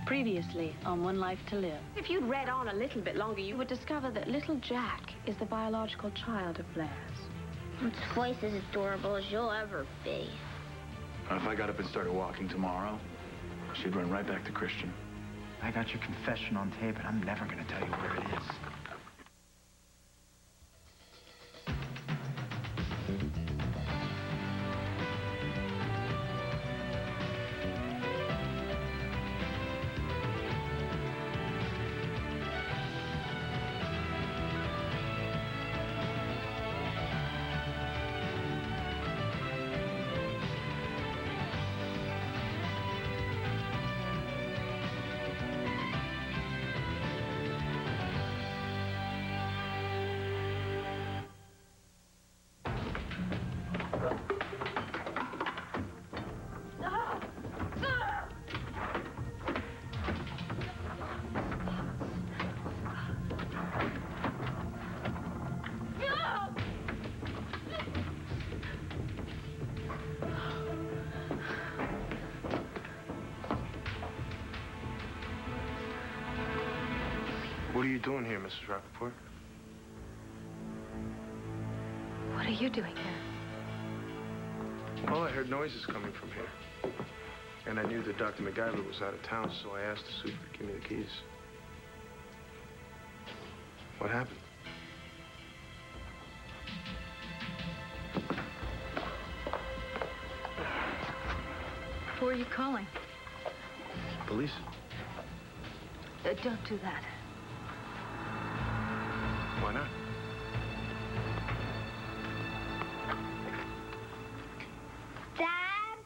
Previously on One Life to Live. If you'd read on a little bit longer, you would discover that little Jack is the biological child of Blair's. I'm twice as adorable as you'll ever be. If I got up and started walking tomorrow, she'd run right back to Christian. I got your confession on tape, and I'm never gonna tell you where it is. What are you doing here, Mrs. Rappaport? What are you doing here? Well, I heard noises coming from here. And I knew that Dr. MacGyver was out of town, so I asked the super to give me the keys. What happened? Who are you calling? Police. Don't do that. Why not? Dad?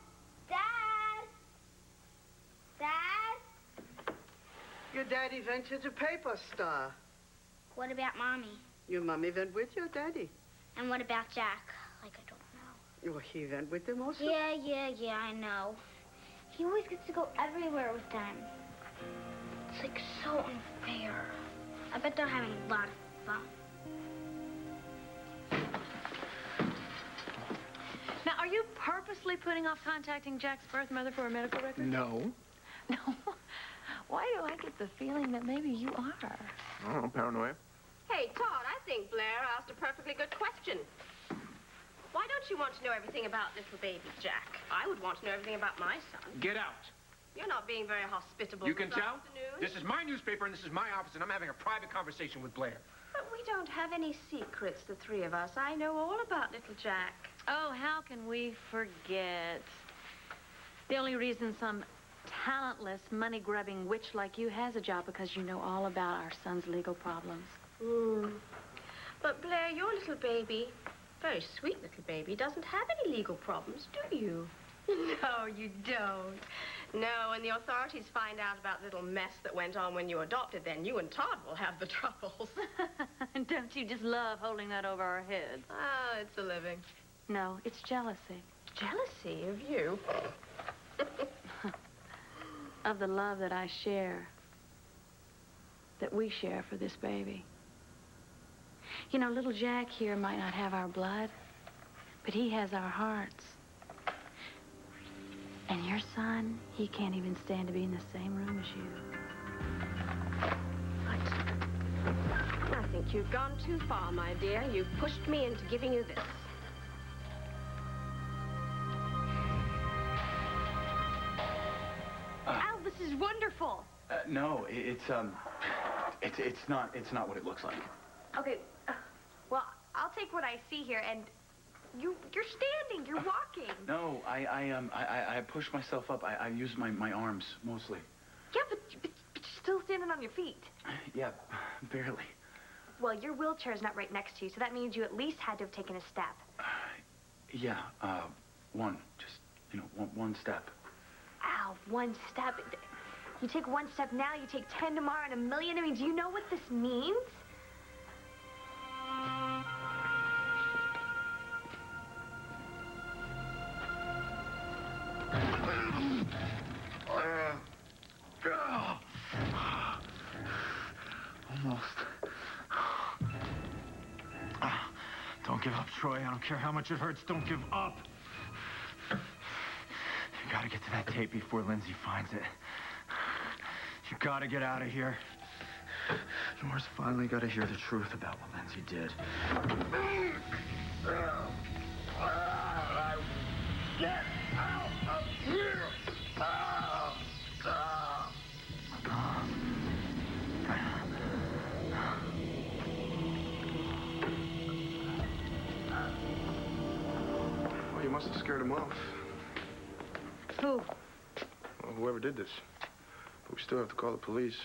Dad? Dad? Your daddy went to the paper store. What about Mommy? Your mommy went with your daddy. And what about Jack? Like, I don't know. Oh, he went with them also? Yeah, I know. He always gets to go everywhere with them. It's like so unfair. I bet they're having a lot of fun. Now, are you purposely putting off contacting Jack's birth mother for a medical record? No. No. Why do I get the feeling that maybe you are? I don't know, paranoia. Hey, Todd, I think Blair asked a perfectly good question. Why don't you want to know everything about little baby Jack? I would want to know everything about my son. Get out. You're not being very hospitable You can this tell? afternoon. This is my newspaper and this is my office and I'm having a private conversation with Blair. But we don't have any secrets, the three of us. I know all about little Jack. Oh, how can we forget? The only reason some talentless, money-grubbing witch like you has a job because you know all about our son's legal problems. But Blair, your little baby, very sweet little baby, doesn't have any legal problems, do you? No, you don't. No, when the authorities find out about the little mess that went on when you adopted, then you and Todd will have the troubles. Don't you just love holding that over our heads? Oh, it's a living. No, it's jealousy. Jealousy of you? Of the love that I share, that we share for this baby. You know, little Jack here might not have our blood, but he has our hearts. And your son, he can't even stand to be in the same room as you. I think you've gone too far, my dear. You've pushed me into giving you this. Al, this is wonderful. No, it's not what it looks like. Okay, well, I'll take what I see here, and you're standing, you're walking. No, I pushed myself up. I used my arms mostly. Yeah, but you're still standing on your feet. Yeah, barely. Well, your wheelchair's not right next to you, so that means you at least had to have taken a step. Yeah, one. Just, one step. Ow, one step. You take one step now, you take 10 tomorrow, and 1,000,000. I mean, do you know what this means? Almost. Don't give up, Troy. I don't care how much it hurts. Don't give up. You gotta get to that tape before Lindsay finds it. You gotta get out of here. Nora's finally got to hear the truth about what Lindsay did. Get out of here! Well, you must have scared him off. Who? Well, whoever did this. But we still have to call the police.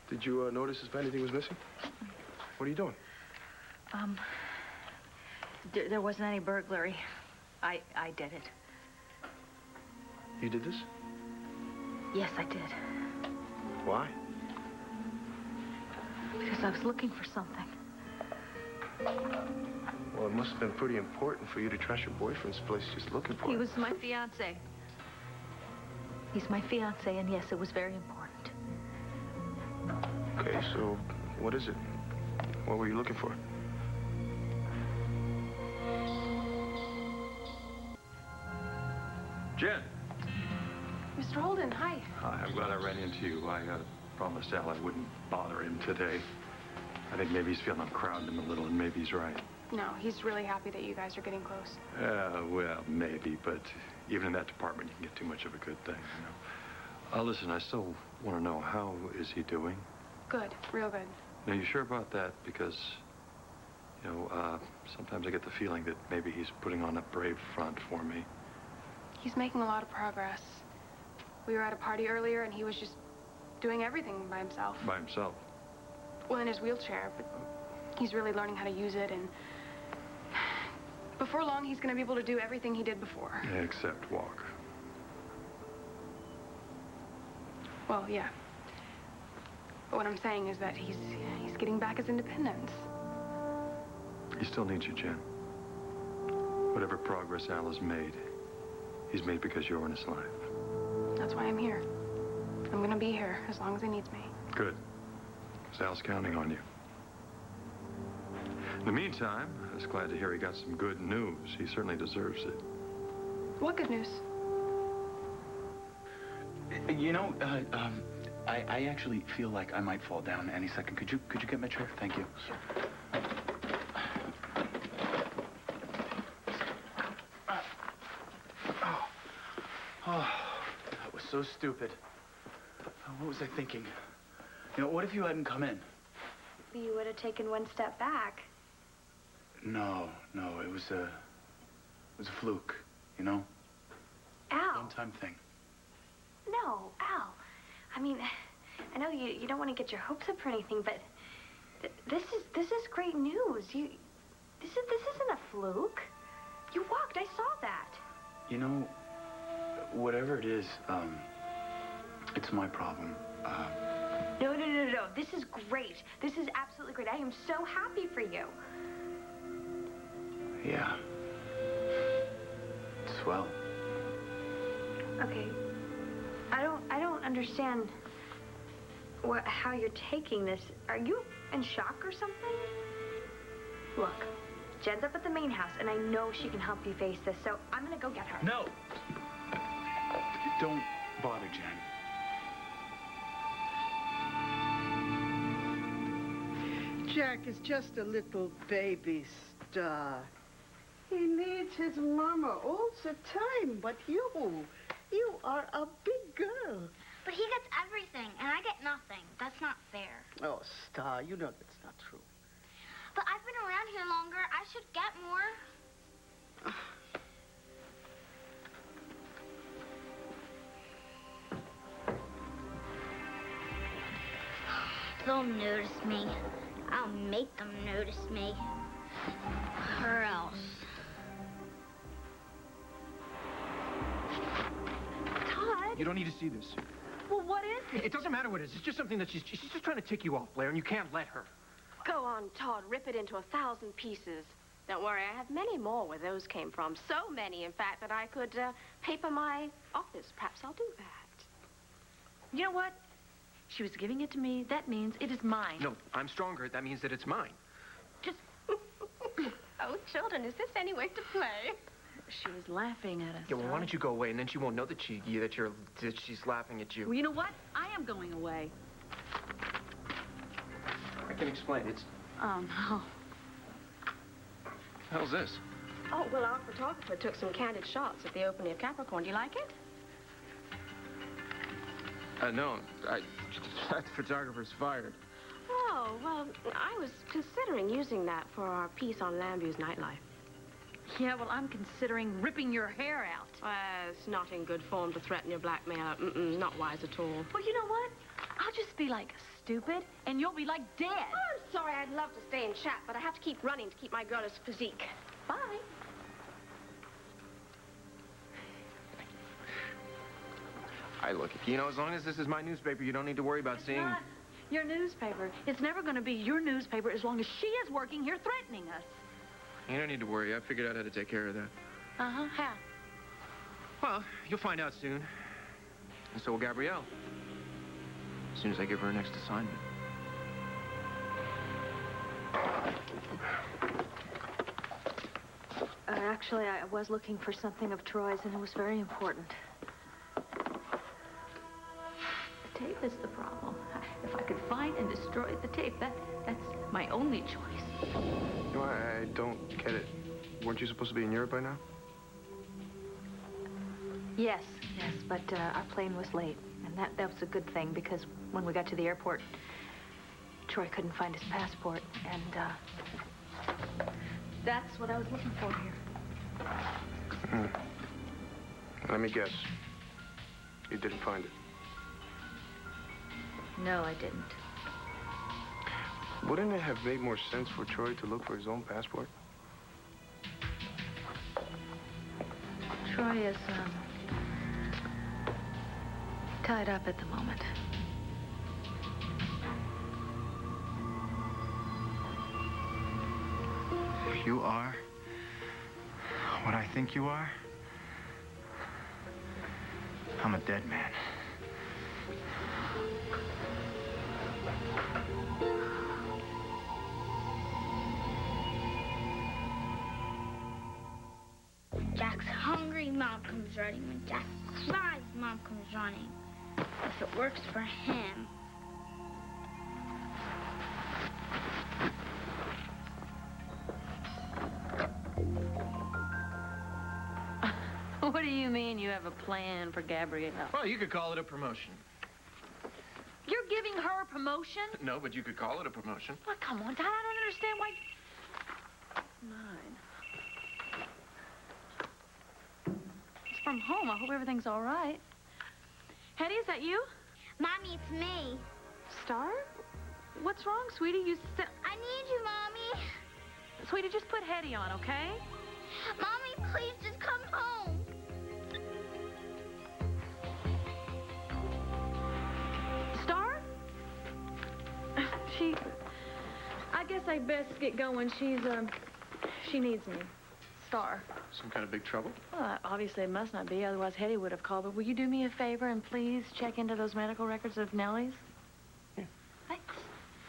Did you notice if anything was missing? What are you doing? There wasn't any burglary. I did it. You did this? Yes, I did. Why? Because I was looking for something. Well, it must have been pretty important for you to trash your boyfriend's place just looking for He it. was my fiancé. He's my fiancé, and yes, it was very important. Okay, so what is it? What were you looking for? Jen! Mr. Holden, hi. Hi, I'm glad I ran into you. I promised Al I wouldn't bother him today. I think maybe he's feeling I'm crowding him a little, and maybe he's right. No, he's really happy that you guys are getting close. Well, maybe, but even in that department, you can get too much of a good thing, you know. Listen, I still want to know, how is he doing? Good, real good. Now, you sure about that? Because, you know, sometimes I get the feeling that maybe he's putting on a brave front for me. He's making a lot of progress. We were at a party earlier, and he was just doing everything by himself. By himself? Well, in his wheelchair, but he's really learning how to use it, and before long, he's going to be able to do everything he did before. Except walk. Well, yeah. But what I'm saying is that he's getting back his independence. He still needs you, Jen. Whatever progress Al has made, he's made because you're in his life. That's why I'm here. I'm going to be here as long as he needs me. Good. Because Al's counting on you. In the meantime, I was glad to hear he got some good news. He certainly deserves it. What good news? You know, I actually feel like I might fall down any second. Could you get my chair? Thank you. Sure. Oh, that was so stupid. What was I thinking? You know, what if you hadn't come in? You would have taken one step back. No, it was a fluke, you know? Al. One-time thing. No, Al. I mean, I know you don't want to get your hopes up or anything, but this is great news. This isn't a fluke. You walked. I saw that. You know, whatever it is, it's my problem. No. This is great. This is absolutely great. I am so happy for you. Yeah. Swell. Okay. I don't understand how you're taking this. Are you in shock or something? Look, Jen's up at the main house, and I know she can help you face this, so I'm gonna go get her. No! Don't bother, Jen. Jack is just a little baby star. He needs his mama all the time, but you are a big girl. But he gets everything, and I get nothing. That's not fair. Oh, Star, you know that's not true. But I've been around here longer. I should get more. They'll notice me. I'll make them notice me. Or else. You don't need to see this. Well, what is it? It doesn't matter what it is. It's just something that she's just trying to tick you off, Blair, and you can't let her. Go on, Todd. Rip it into 1,000 pieces. Don't worry, I have many more where those came from. So many, in fact, that I could paper my office. Perhaps I'll do that. You know what? She was giving it to me. That means it is mine. No, I'm stronger. That means that it's mine. Oh, children, is this any way to play? She was laughing at us. Yeah, well, why Todd. don't you go away, and then she won't know that she's laughing at you. Well, you know what? I am going away. I can explain. It's... Oh, no. How's this? Oh, well, our photographer took some candid shots at the opening of Capricorn. Do you like it? No. That photographer's fired. Oh, well, I was considering using that for our piece on Lambview's nightlife. Yeah, well, I'm considering ripping your hair out. It's not in good form to threaten your blackmailer. Not wise at all. Well, you know what? I'll just be, like, stupid, and you'll be, like, dead. Oh, I'm sorry. I'd love to stay and chat, but I have to keep running to keep my girlish physique. Bye. Look, you know, as long as this is my newspaper, you don't need to worry about seeing... Not your newspaper. It's never going to be your newspaper as long as she is working here threatening us. You don't need to worry. I figured out how to take care of that. Uh-huh. How? Well, you'll find out soon. And so will Gabrielle. As soon as I give her her next assignment. Actually, I was looking for something of Troy's, and it was very important. The tape is the problem. If I could find and destroy the tape, that's my only choice. You know, I don't get it. Weren't you supposed to be in Europe by now? Yes, but our plane was late, and that was a good thing, because when we got to the airport, Troy couldn't find his passport, and that's what I was looking for here. Let me guess. You didn't find it. No, I didn't. Wouldn't it have made more sense for Troy to look for his own passport? Troy is, tied up at the moment. You are what I think you are? I'm a dead man. Jack's hungry, Mom comes running. When Jack cries, Mom comes running. If it works for him. What do you mean you have a plan for Gabrielle? Well, you could call it a promotion. You're giving her a promotion? No, but you could call it a promotion. Well, come on, Dad, I don't understand why... 9. It's from home. I hope everything's all right. Hetty, is that you? Mommy, it's me. Star? What's wrong, sweetie? You said... I need you, Mommy. Sweetie, just put Hetty on, okay? Mommy, please just come home. Star? I guess I best get going. She needs me. Star. Some kind of big trouble? Well, obviously it must not be, otherwise Hetty would have called. But will you do me a favor and please check into those medical records of Nellie's? Yeah. Thanks.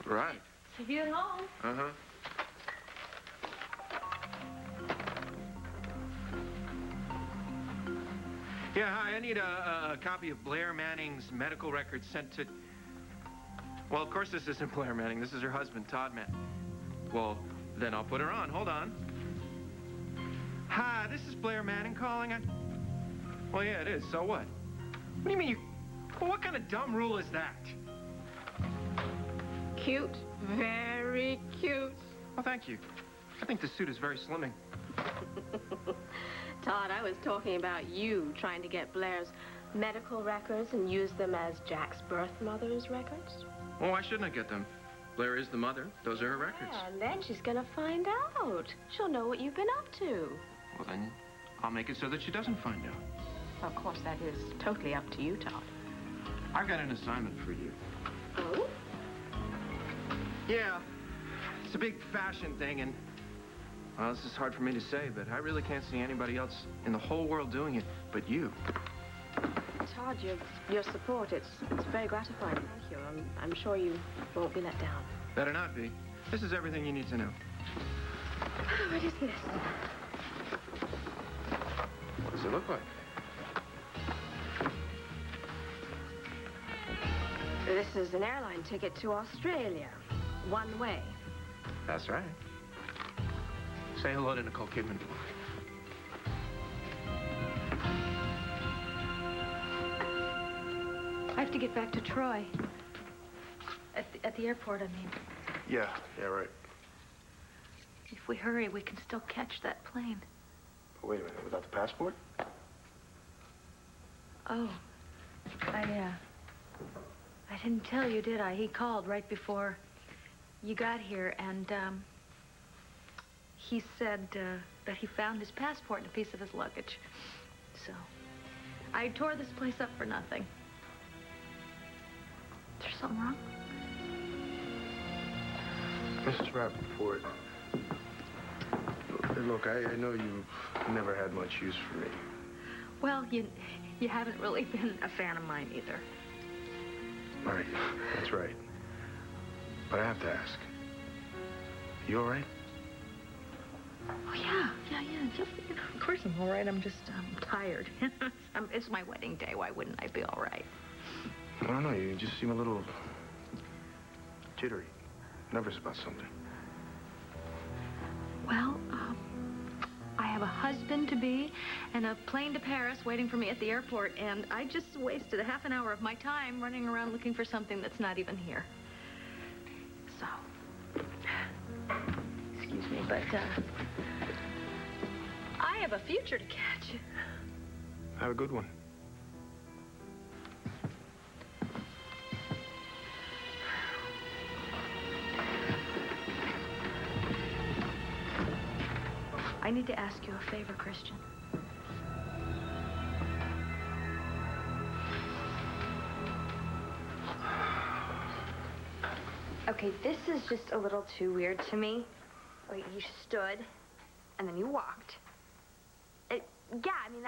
Right. See you at home. Uh-huh. Yeah, hi, I need a copy of Blair Manning's medical records sent to... Well, of course this isn't Blair Manning. This is her husband, Todd Manning. Well, then I'll put her on. Hold on. Hi, this is Blair Manning calling. Well, yeah, it is. So what? What do you mean you... Well, what kind of dumb rule is that? Cute. Very cute. Well, thank you. I think the suit is very slimming. Todd, I was talking about you trying to get Blair's medical records and use them as Jack's birth mother's records. Well, why shouldn't I get them? Blair is the mother. Those are her records. Yeah, and then she's gonna find out. She'll know what you've been up to. Well, then I'll make it so that she doesn't find out. Of course, that is totally up to you, Todd. I've got an assignment for you. Oh? Yeah. It's a big fashion thing, and... Well, this is hard for me to say, but I really can't see anybody else in the whole world doing it but you. Todd, your support, it's very gratifying. Thank you. I'm sure you won't be let down. Better not be. This is everything you need to know. What is this? does it look like? This is an airline ticket to Australia. One way. That's right. Say hello to Nicole Kidman. I have to get back to Troy. At the airport, I mean. Yeah, right. If we hurry, we can still catch that plane. But wait a minute, without the passport? Oh, I didn't tell you, did I? He called right before you got here, and, he said, that he found his passport in a piece of his luggage. So, I tore this place up for nothing. Is there something wrong? Mrs. Rappaport, look, I know you've never had much use for me. Well, you haven't really been a fan of mine either. Right, that's right. But I have to ask. You all right? Oh, yeah. Just, of course I'm all right. I'm just, tired. It's my wedding day. Why wouldn't I be all right? I don't know. You just seem a little jittery, nervous about something. Well, I have a husband-to-be and a plane to Paris waiting for me at the airport, and I just wasted a half an hour of my time running around looking for something that's not even here. So, excuse me, but, I have a future to catch. Have a good one. I need to ask you a favor, Christian. Okay, this is just a little too weird to me. Wait, you stood, and then you walked. Yeah, I mean,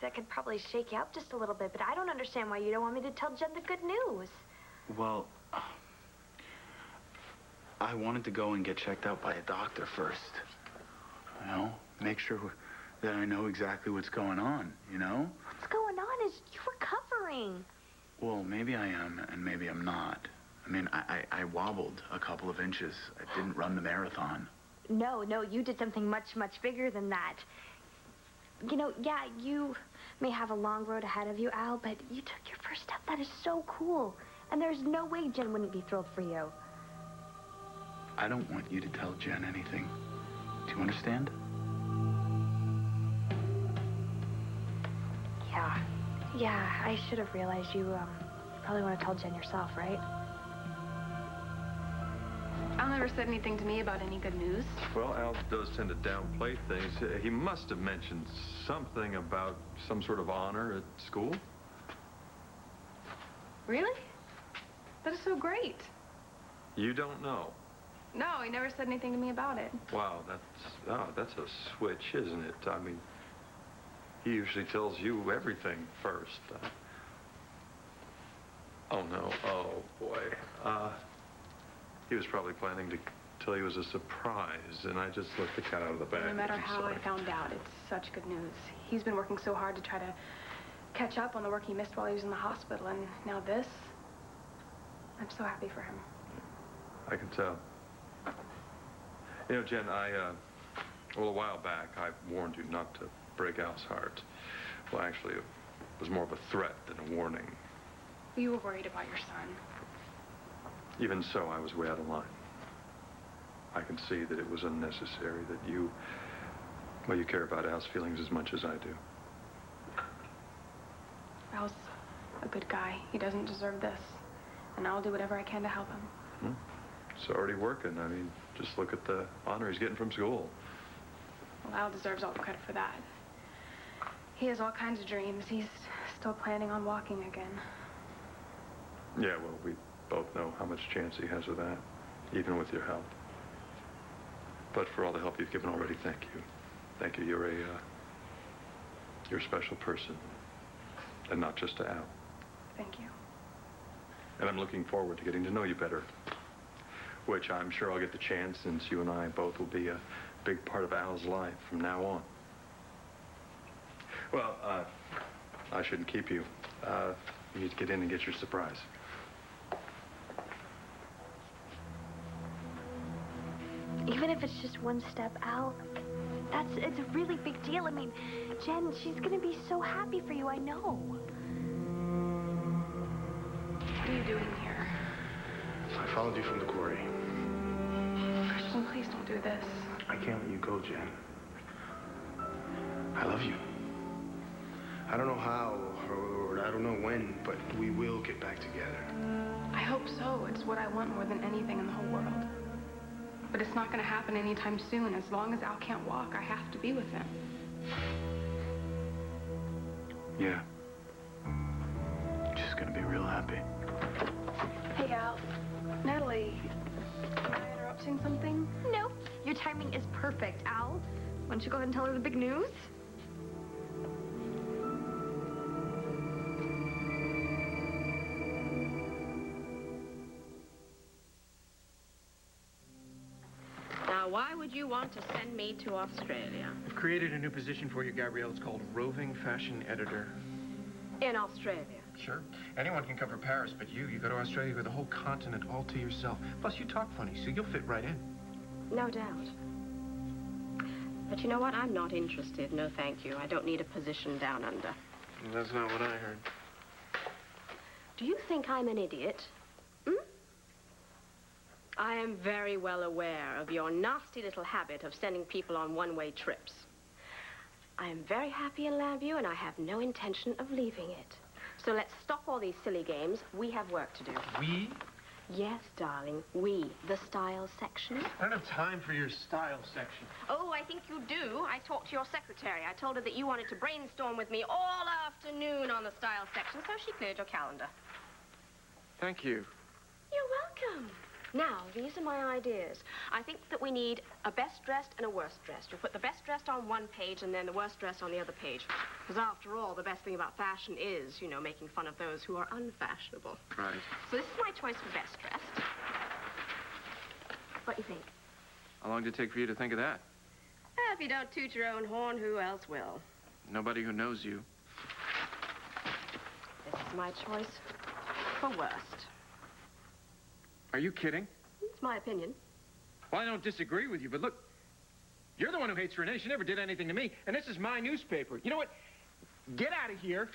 that could probably shake you up just a little bit, but I don't understand why you don't want me to tell Jen the good news. Well, I wanted to go and get checked out by a doctor first. You know, make sure that I know exactly what's going on, you know? What's going on is you're recovering. Well, maybe I am, and maybe I'm not. I mean, I wobbled a couple of inches. I didn't run the marathon. No, you did something much, much bigger than that. You know, yeah, you may have a long road ahead of you, Al, but you took your first step. That is so cool. And there's no way Jen wouldn't be thrilled for you. I don't want you to tell Jen anything. Do you understand? Yeah, I should have realized you probably want to tell Jen yourself, right? Al never said anything to me about any good news. Well, Al does tend to downplay things. He must have mentioned something about some sort of honor at school. Really? That is so great. You don't know? No, he never said anything to me about it. Wow, that's a switch, isn't it? I mean, he usually tells you everything first. Oh, no. Oh, boy. He was probably planning to tell you as a surprise, and I just let the cat out of the bag. No matter I'm how sorry. I found out, it's such good news. He's been working so hard to try to catch up on the work he missed while he was in the hospital, and now this. I'm so happy for him. I can tell. You know, Jen, well, a while back, I warned you not to break Al's heart. Well, actually, it was more of a threat than a warning. You were worried about your son. Even so, I was way out of line. I can see that it was unnecessary, that you care about Al's feelings as much as I do. Al's a good guy. He doesn't deserve this. And I'll do whatever I can to help him. It's already working. I mean, just look at the honor he's getting from school. Well, Al deserves all the credit for that. He has all kinds of dreams. He's still planning on walking again. Yeah, well, we both know how much chance he has of that, even with your help. But for all the help you've given already, thank you. Thank you. You're a special person, and not just to Al. Thank you. And I'm looking forward to getting to know you better, which I'm sure I'll get the chance, since you and I both will be a big part of Al's life from now on. Well, I shouldn't keep you. You need to get in and get your surprise. Even if it's just one step out, it's a really big deal. I mean, Jen, she's gonna be so happy for you, I know. What are you doing here? I followed you from the quarry. Christian, please don't do this. I can't let you go, Jen. I love you. I don't know how, or I don't know when, but we will get back together. I hope so. It's what I want more than anything in the whole world. But it's not going to happen anytime soon. As long as Al can't walk, I have to be with him. Yeah. She's gonna be real happy. Hey, Al. Natalie, am I interrupting something? Nope. Your timing is perfect, Al. Why don't you go ahead and tell her the big news? Now, why would you want to send me to Australia? I've created a new position for you, Gabrielle. It's called roving fashion editor. In Australia? Sure. Anyone can cover Paris, but you go to Australia with the whole continent all to yourself. Plus, you talk funny, so you'll fit right in. No doubt. But you know what? I'm not interested. No, thank you. I don't need a position down under. That's not what I heard. Do you think I'm an idiot? I am very well aware of your nasty little habit of sending people on one-way trips. I am very happy in Lambview, and I have no intention of leaving it. So let's stop all these silly games. We have work to do. We? Yes, darling. We, the style section. I don't have time for your style section. Oh, I think you do. I talked to your secretary. I told her that you wanted to brainstorm with me all afternoon on the style section, so she cleared your calendar. Thank you. You're welcome. Now, these are my ideas. I think that we need a best dressed and a worst dressed. You put the best dressed on one page and then the worst dressed on the other page. Because after all, the best thing about fashion is, you know, making fun of those who are unfashionable. Right. So this is my choice for best dressed. What do you think? How long did it take for you to think of that? If you don't toot your own horn, who else will? Nobody who knows you. This is my choice for worst. Are you kidding? It's my opinion. Well, I don't disagree with you, but look, you're the one who hates Renee. She never did anything to me, and this is my newspaper. You know what? Get out of here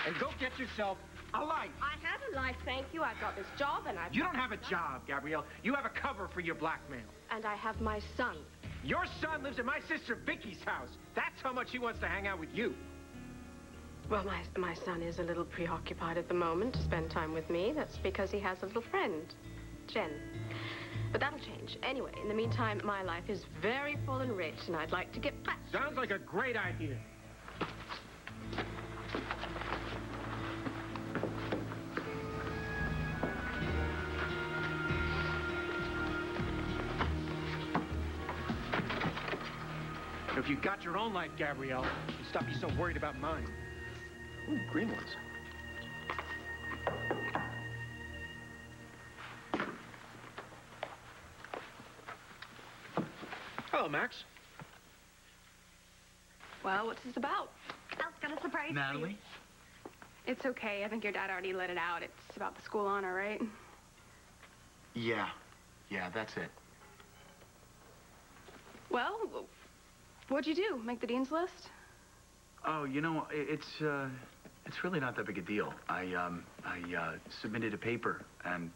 and go get yourself a life. I have a life, thank you. I've got this job, and I've... You don't have a job, Gabrielle. You have a cover for your blackmail. And I have my son. Your son lives at my sister Vicky's house. That's how much he wants to hang out with you. Well, my son is a little preoccupied at the moment to spend time with me. That's because he has a little friend, Jen. But that'll change. Anyway, in the meantime, my life is very full and rich, and I'd like to get back. Sounds like a great idea. If you got your own life, Gabrielle, you'd stop being so worried about mine. Ooh, green ones. Hello, Max. Well, what's this about? Al's got a surprise for Natalie? you. It's okay. I think your dad already let it out. It's about the school honor, right? Yeah. Yeah, that's it. Well, what'd you do? Make the dean's list? Oh, you know, it's really not that big a deal. I submitted a paper, and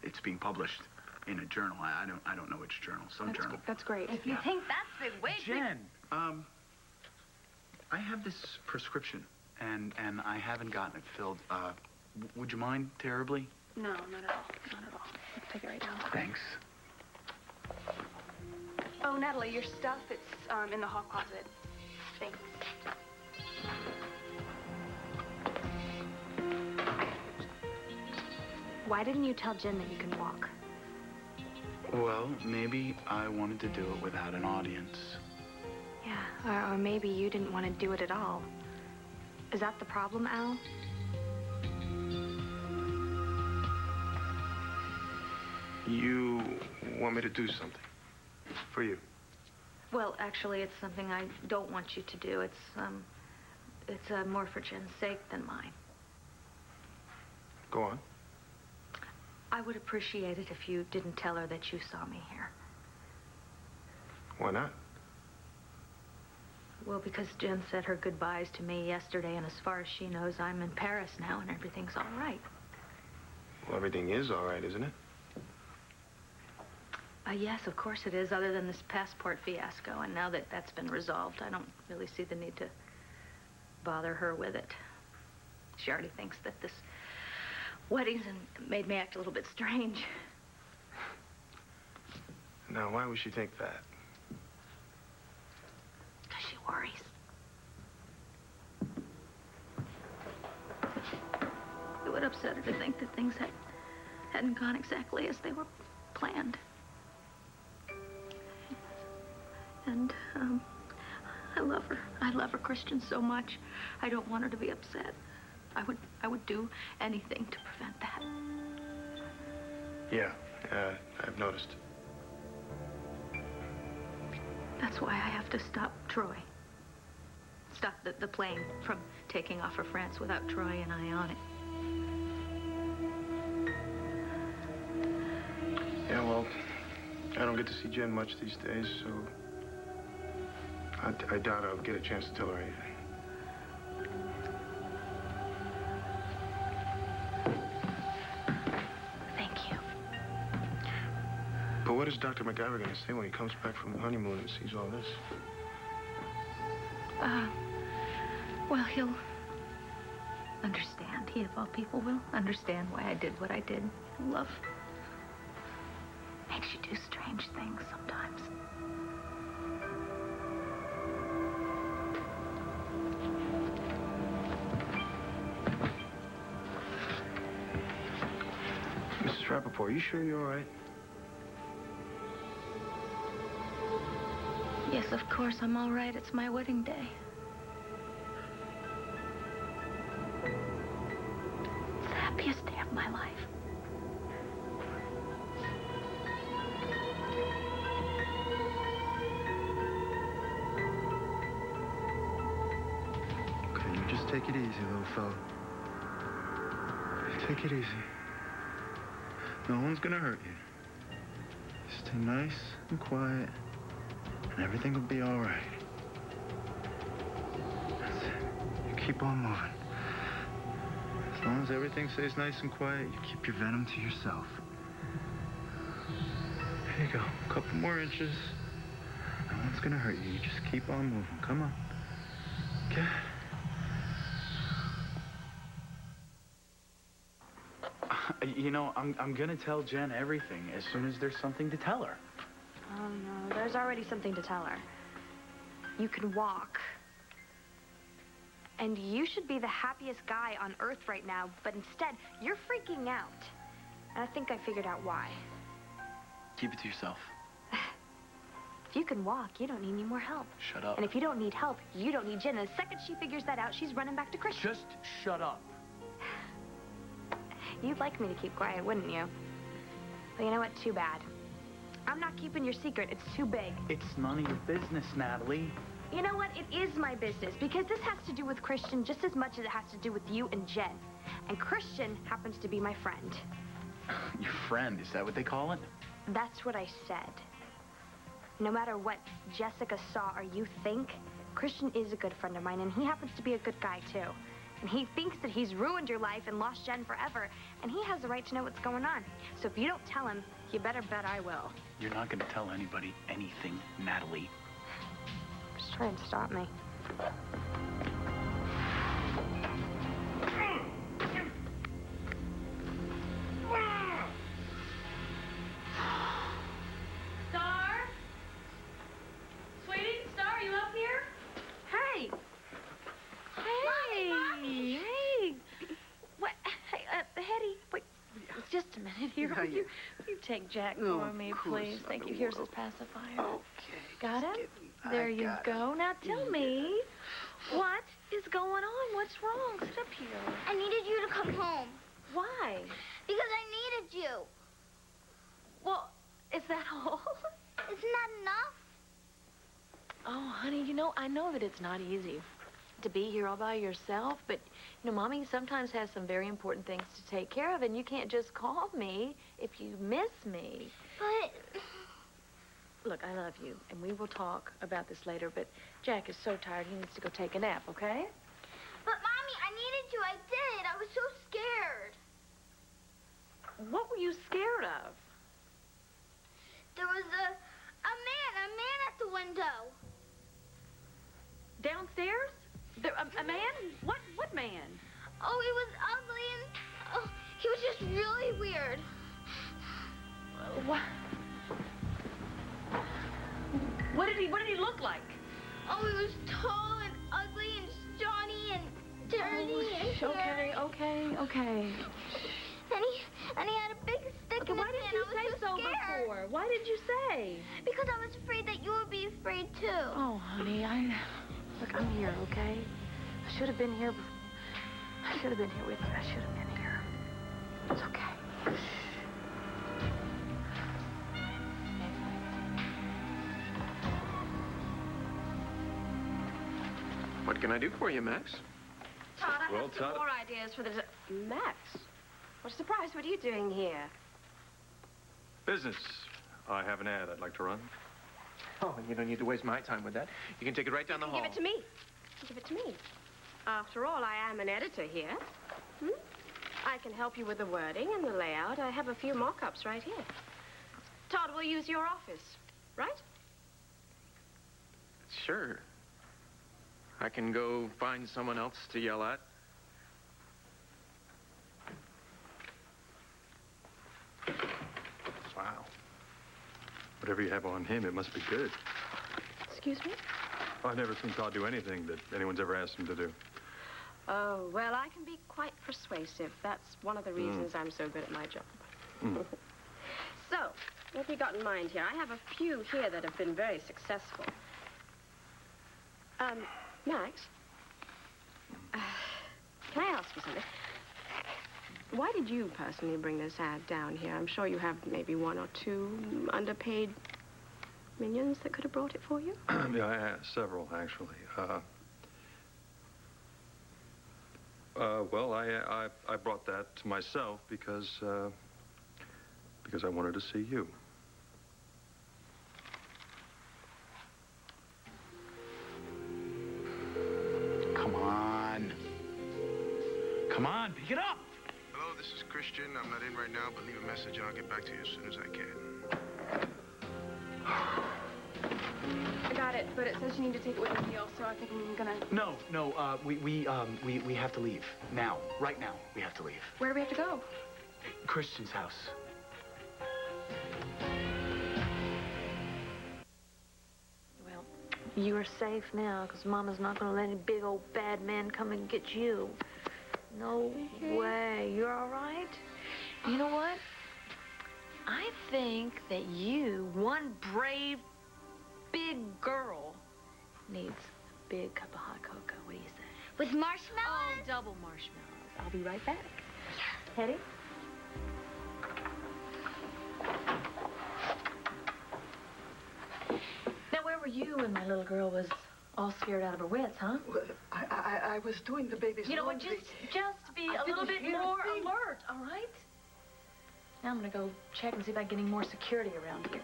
it's being published in a journal. I don't know which journal. Some journal. That's great. If you think that's big, wait. Jen, I have this prescription, and I haven't gotten it filled. Would you mind terribly? No, not at all. Not at all. Let's take it right now. Thanks. Oh, Natalie, your stuff, it's in the hall closet. Thanks. Why didn't you tell Jen that you can walk? Well, maybe I wanted to do it without an audience. Yeah, or maybe you didn't want to do it at all. Is that the problem, Al? You want me to do something for you? Well, actually, it's something I don't want you to do. It's more for Jen's sake than mine. Go on. I would appreciate it if you didn't tell her that you saw me here. Why not? Well, because Jen said her goodbyes to me yesterday, and as far as she knows, I'm in Paris now, and everything's all right. Well, everything is all right, isn't it? Yes, of course it is, other than this passport fiasco. And now that that's been resolved, I don't really see the need to bother her with it. She already thinks that this wedding's made me act a little bit strange. Now, why would she think that? Because she worries. It would upset her to think that things hadn't gone exactly as they were planned. And, I love her. I love her, Christian, so much. I don't want her to be upset. I would do anything to prevent that. Yeah, I've noticed. That's why I have to stop Troy. Stop the plane from taking off for France without Troy and I on it. Yeah, well, I don't get to see Jen much these days, so I doubt I'll get a chance to tell her anything. Thank you. But what is Dr. McGyver going to say when he comes back from the honeymoon and sees all this? Well, he'll understand. He, of all people, will understand why I did what I did. Love makes you do strange things sometimes. Mrs. Rappaport, are you sure you're all right? Yes, of course, I'm all right. It's my wedding day. It's the happiest day of my life. Okay, you just take it easy, little fella. Take it easy. No one's gonna hurt you. Stay nice and quiet, and everything will be all right. That's it. You keep on moving. As long as everything stays nice and quiet, you keep your venom to yourself. There you go. A couple more inches. No one's gonna hurt you. You just keep on moving. Come on. Okay? You know, I'm gonna tell Jen everything as soon as there's something to tell her. Oh, no, there's already something to tell her. You can walk. And you should be the happiest guy on Earth right now, but instead, you're freaking out. And I think I figured out why. Keep it to yourself. If you can walk, you don't need any more help. Shut up. And if you don't need help, you don't need Jen. And the second she figures that out, she's running back to Christian. Just shut up. You'd like me to keep quiet, wouldn't you? Well, you know what? Too bad. I'm not keeping your secret. It's too big. It's none of your business, Natalie. You know what? It is my business, because this has to do with Christian just as much as it has to do with you and Jen. And Christian happens to be my friend. Your friend, is that what they call it? That's what I said. No matter what Jessica saw or you think, Christian is a good friend of mine, and he happens to be a good guy, too. And he thinks that he's ruined your life and lost Jen forever, and he has the right to know what's going on. So if you don't tell him, you better bet I will. You're not going to tell anybody anything, Natalie. Just try and stop me. Star? Sweetie, Star, are you up here? Hey! Hey! Hey! What? Hey, Hetty, wait. Just a minute here. Yeah, Will you take Jack No, for me, of course, please? Thank you. not Here's a his pacifier. Okay. Got him? There you go. Now tell me, what is going on? What's wrong? Sit up here. I needed you to come home. Why? Because I needed you. Well, is that all? Isn't that enough? know that it's not easy to be here all by yourself, but, you know, Mommy sometimes has some very important things to take care of, and you can't just call me if you miss me. But... Look, I love you, and we will talk about this later, but Jack is so tired, he needs to go take a nap, okay? But, Mommy, I needed to. I did. I was so scared. What were you scared of? There was a man at the window. Downstairs? A man? What man? Oh, he was ugly and he was just really weird. What? What did he look like? Oh, he was tall and ugly and scrawny and dirty and Okay. And he had a big stick in his hand. Why did you say so scared. before? Why did you say? Because I was afraid that you would be afraid too. Oh, honey, look, I'm here, okay? I should have been here. I should have been here with you. I should have been here. It's okay. What can I do for you, Max? Todd, I Well, have some Todd- more ideas for the... Max, what a surprise. What are you doing here? Business. I have an ad I'd like to run. Oh, you don't need to waste my time with that. You can take it right down the hall. Give it to me. Give it to me. After all, I am an editor here. I can help you with the wording and the layout. I have a few mock-ups right here. Todd, we'll use your office, right? Sure. I can go find someone else to yell at. Wow. Whatever you have on him, it must be good. Excuse me? I've never seen Todd do anything that anyone's ever asked him to do. Oh, well, I can be quite persuasive. That's one of the reasons I'm so good at my job. So, what have you got in mind here? I have a few here that have been very successful. Max? Can I ask you something? Why did you personally bring this ad down here? I'm sure you have maybe one or two underpaid minions that could have brought it for you. Yeah, I have several, actually. Well, I brought that to myself because I wanted to see you. Come on. Come on, pick it up. Hello, this is Christian. I'm not in right now, but leave a message and I'll get back to you as soon as I can. I got it, but it says you need to take it with a deal, so I think I'm gonna... No, we have to leave. Now. Right now, we have to leave. Where do we have to go? Christian's house. Well, you are safe now, because Mama's not going to let any big old bad man come and get you. No way. You're all right? You know what? I think that you, one brave, big girl, needs a big cup of hot cocoa. What do you say? With marshmallows? Oh, double marshmallows. I'll be right back. Hetty? Now, where were you when my little girl was all scared out of her wits, huh? Well, I was doing the baby's You know what, laundry. just be I a little didn't bit hear a more thing. alert, all right? Now I'm gonna go check and see if I can get any more security around here.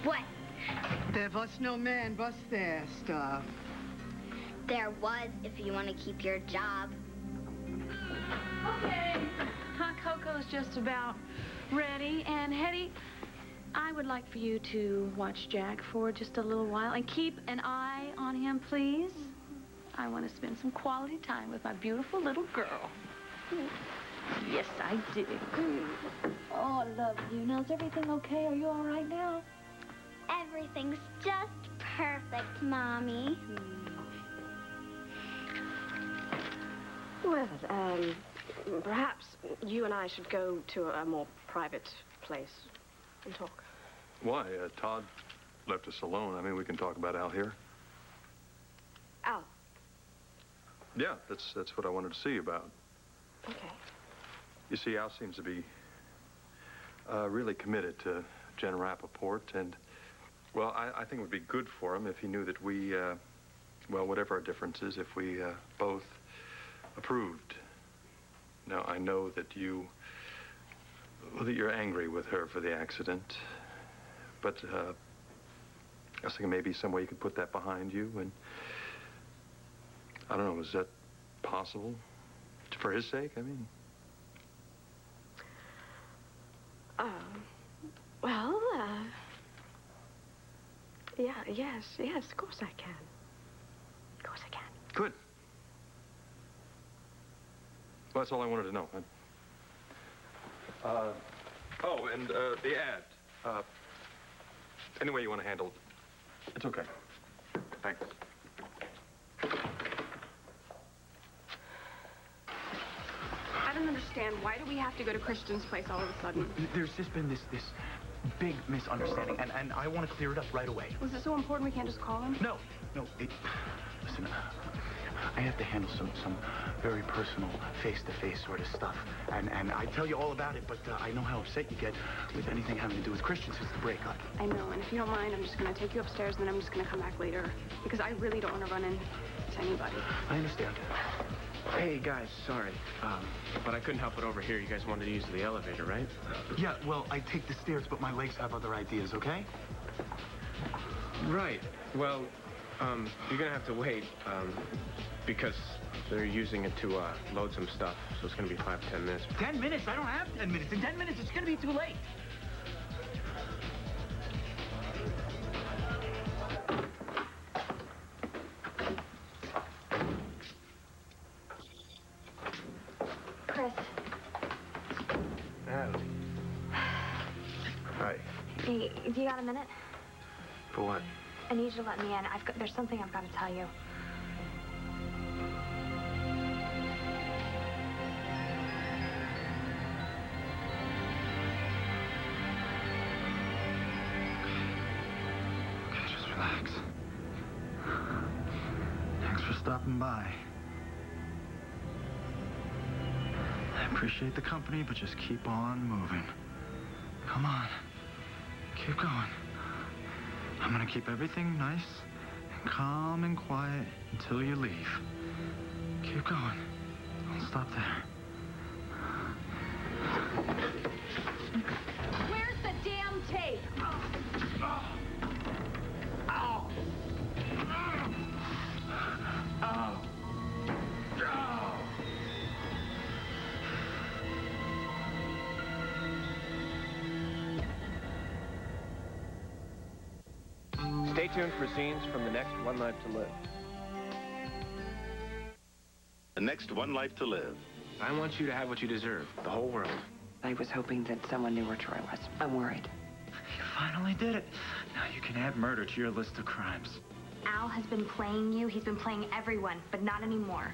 What? There was no man, was there, Star? There was, if you want to keep your job. Okay, hot cocoa's just about ready. And Hetty, I would like for you to watch Jack for just a little while and keep an eye on him, please. I want to spend some quality time with my beautiful little girl. Yes, I do. Oh, I love you. Now, is everything okay? Are you all right now? Everything's just perfect, Mommy. Well, perhaps you and I should go to a more private place and talk. Why? Todd left us alone. I mean, we can talk about Al here. Al. Yeah, that's what I wanted to see you about. Okay. You see, Al seems to be really committed to Jen Rappaport, and, well, I think it would be good for him if he knew that we, well, whatever our differences, if we both approved. Now, I know that that you're angry with her for the accident, but I was thinking maybe some way you could put that behind you, and I don't know, is that possible? For his sake, I mean? Well, yeah, yes, of course I can. Of course I can. Good. Well, that's all I wanted to know. Oh, and the ad. Any way you want to handle it, it's okay. Thanks. I don't understand. Why do we have to go to Christian's place all of a sudden? There's just been this big misunderstanding, and I want to clear it up right away. Was it so important we can't just call him? No. Listen, I have to handle some very personal, face-to-face sort of stuff. And I tell you all about it, but I know how upset you get with anything having to do with Christian since the breakup. I know, and if you don't mind, I'm just going to take you upstairs, and then I'm just going to come back later. Because I really don't want to run into anybody. I understand. Hey, guys, sorry. But I couldn't help but overhear you guys wanted to use the elevator, right? Yeah, well, I take the stairs, but my legs have other ideas, okay? Right. Well, you're gonna have to wait, because they're using it to load some stuff, so it's gonna be 5 to 10 minutes. 10 minutes? I don't have 10 minutes. In 10 minutes, it's gonna be too late. Chris. Natalie. Hi. Hey, do you got a minute? For what? I need you to let me in. There's something I've got to tell you. Okay, just relax. Thanks for stopping by. I appreciate the company, but just keep on moving. Come on. Keep going. I'm gonna keep everything nice and calm and quiet until you leave. Keep going. Don't stop there. Where's the damn tape? Ow! Ow! Stay tuned for scenes from the next One Life to Live. The next One Life to Live. I want you to have what you deserve, the whole world. I was hoping that someone knew where Troy was. I'm worried. You finally did it. Now you can add murder to your list of crimes. Al has been playing you. He's been playing everyone, but not anymore.